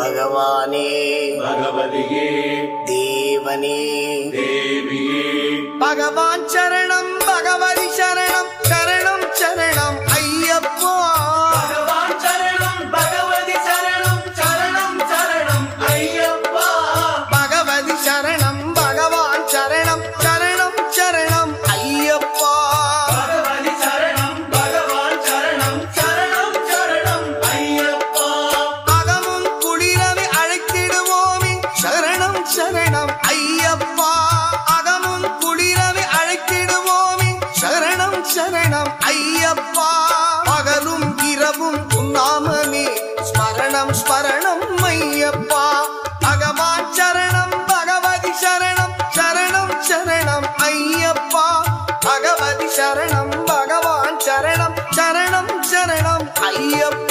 பகவானே பகவதியே தேவனே தேவியே பகவான் சரணம் பகவதி சரணம் சரணம் சரணம் ஐயப்பா பகவான் சரணம் பகவதி சரணம் சரணம் சரணம் ஐயப்பா பகவதி சரணம் பகவான் சரணம் சரணம் சரணம் ஐயப்பா பகவதி சரணம் பகவான் சரணம் சரணம் சரணம் ஐயப்பா அகமும் குளிரவே அழைத்திடுவோமே சரணம் சரணம் ஐயப்பா அகமும் குளிரவே அழைத்திடுவோமே சரணம் சரணம் ஐயப்பா பகலும் இரவும் உன்னாமமே ஸ்மரணம் ஸ்மரணம் ஐயப்பா பகவான் சரணம் பகவதி சரணம் சரணம் சரணம் ஐயப்பா பகவதி சரணம் பகவான் சரணம் சரணம் சரணம் ஐயப்பா